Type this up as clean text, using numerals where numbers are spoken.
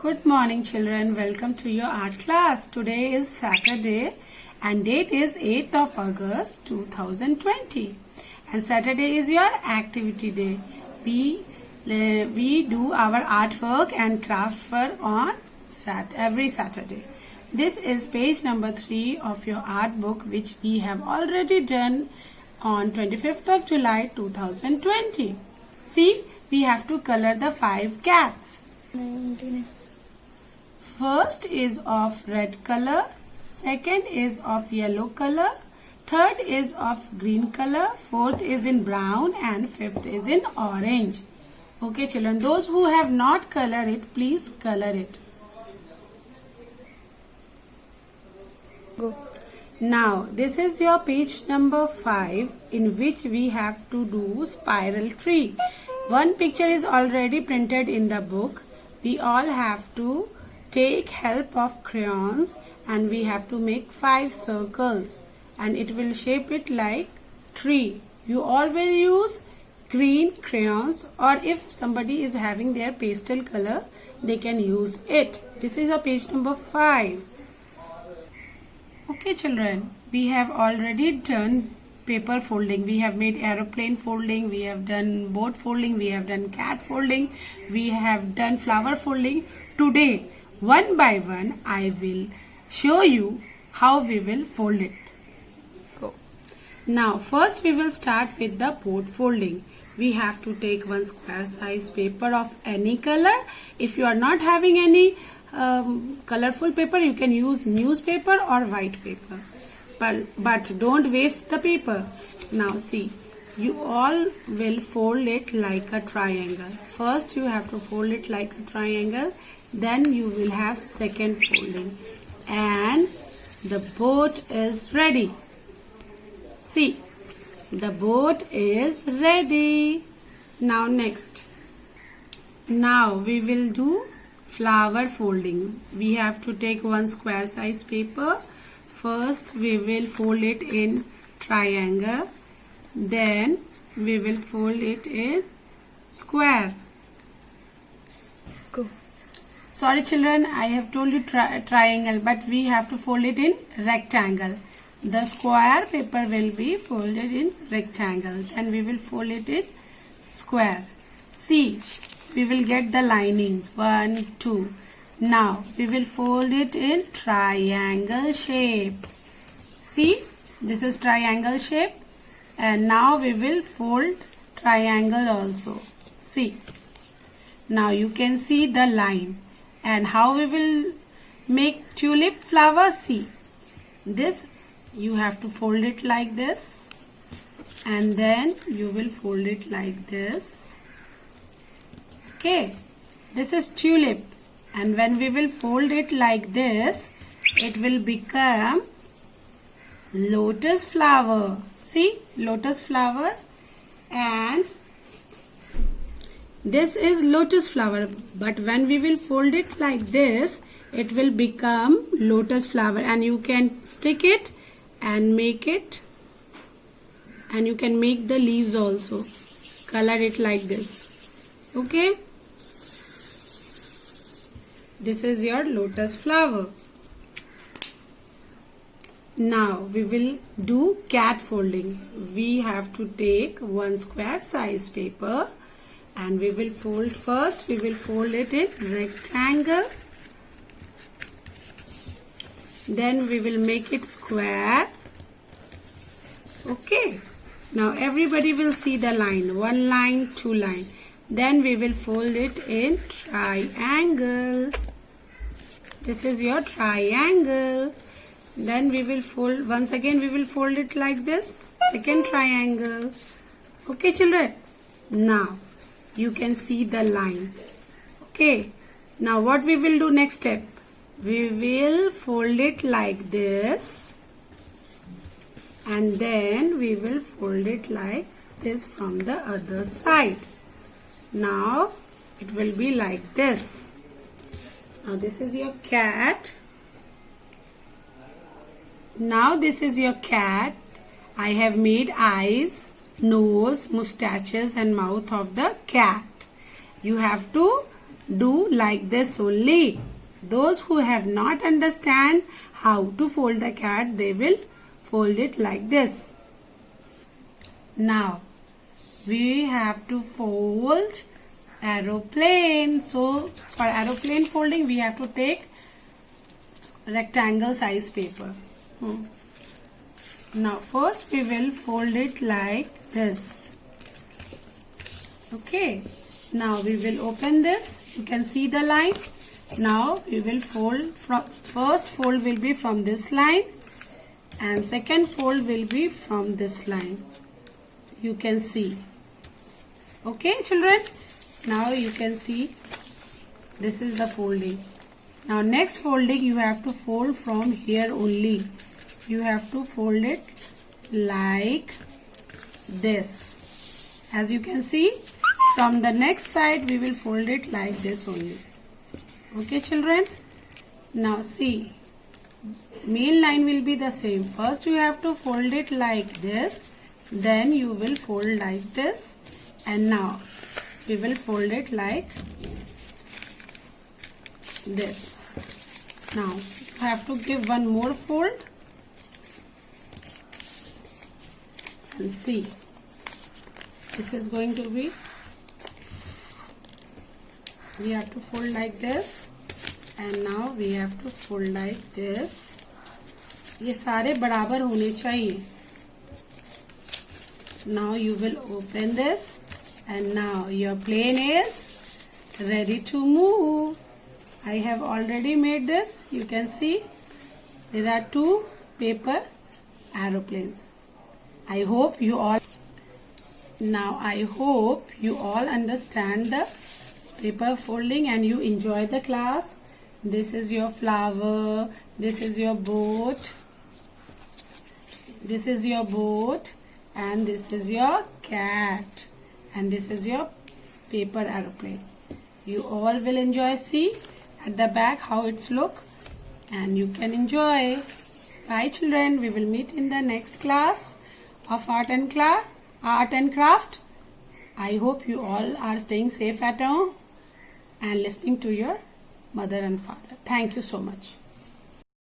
Good morning children, welcome to your art class. Today is Saturday and date is 8th of August 2020 and Saturday is your activity day. We do our artwork and craft fair on every Saturday. This is page number 3 of your art book which we have already done on 25th of July 2020. See, we have to color the 5 cats. First is of red color, second is of yellow color, third is of green color, fourth is in brown and fifth is in orange. Okay children, those who have not colored it, please color it. Go. Now this is your page number 5 in which we have to do spiral tree. One picture is already printed in the book. We all have to take help of crayons and we have to make 5 circles and it will shape it like tree. You all will use green crayons, or if somebody is having their pastel color, they can use it. This is a page number 5. Okay children, we have already done paper folding. We have made aeroplane folding, we have done boat folding, we have done cat folding, we have done flower folding. Today, one by one, I will show you how we will fold it. Go. Now, first we will start with the boat folding. We have to take one square size paper of any color. If you are not having any colorful paper, you can use newspaper or white paper. But don't waste the paper. Now see, you all will fold it like a triangle. First you have to fold it like a triangle, then you will have second folding and the boat is ready. See, the boat is ready. Now next, now we will do flower folding. We have to take one square size paper. First we will fold it in triangle, then we will fold it in square. Go. Sorry children, I have told you triangle, but we have to fold it in rectangle. The square paper will be folded in rectangle, then we will fold it in square. See, we will get the linings 1, 2. Now we will fold it in triangle shape. See, this is triangle shape and now we will fold triangle also. See, now you can see the line and how we will make tulip flower. See, this you have to fold it like this and then you will fold it like this. Okay, this is tulip. And when we will fold it like this, it will become lotus flower. See, lotus flower, and this is lotus flower. But when we will fold it like this, it will become lotus flower, and you can stick it and make it, and you can make the leaves also. Color it like this. Okay. This is your lotus flower. Now we will do cat folding. We have to take one square size paper and we will fold first. We will fold it in rectangle. Then we will make it square. Okay. Now everybody will see the line. 1 line, 2 line. Then we will fold it in triangle. This is your triangle. Then we will fold, once again we will fold it like this. Second triangle. Okay children. Now you can see the line. Okay. Now what we will do next step? We will fold it like this. And then we will fold it like this from the other side. Now it will be like this. Now this is your cat. Now this is your cat. I have made eyes, nose, mustaches and mouth of the cat. You have to do like this only. Those who have not understand how to fold the cat, they will fold it like this. Now, we have to fold aeroplane. So, for aeroplane folding, we have to take rectangle size paper. Now, first we will fold it like this. Okay. Now, we will open this. You can see the line. Now, we will fold from first fold will be from this line and second fold will be from this line. You can see. Okay, children. Now you can see this is the folding. Now next folding you have to fold from here only. You have to fold it like this. As you can see, from the next side we will fold it like this only. Okay, children. Now see, main line will be the same. First you have to fold it like this. Then you will fold like this. And now we will fold it like this. Now you have to give one more fold and see, this is going to be, we have to fold like this and now we have to fold like this. ये सारे बराबर होने चाहिए. Now you will open this and now your plane is ready to move. I have already made this. You can see there are two paper aeroplanes. I hope you all understand the paper folding and you enjoy the class. This is your flower. This is your boat. This is your boat. And this is your cat. And this is your paper aeroplane. You all will enjoy. See at the back how it's look. And you can enjoy. Bye children. We will meet in the next class of art and craft. I hope you all are staying safe at home and listening to your mother and father. Thank you so much.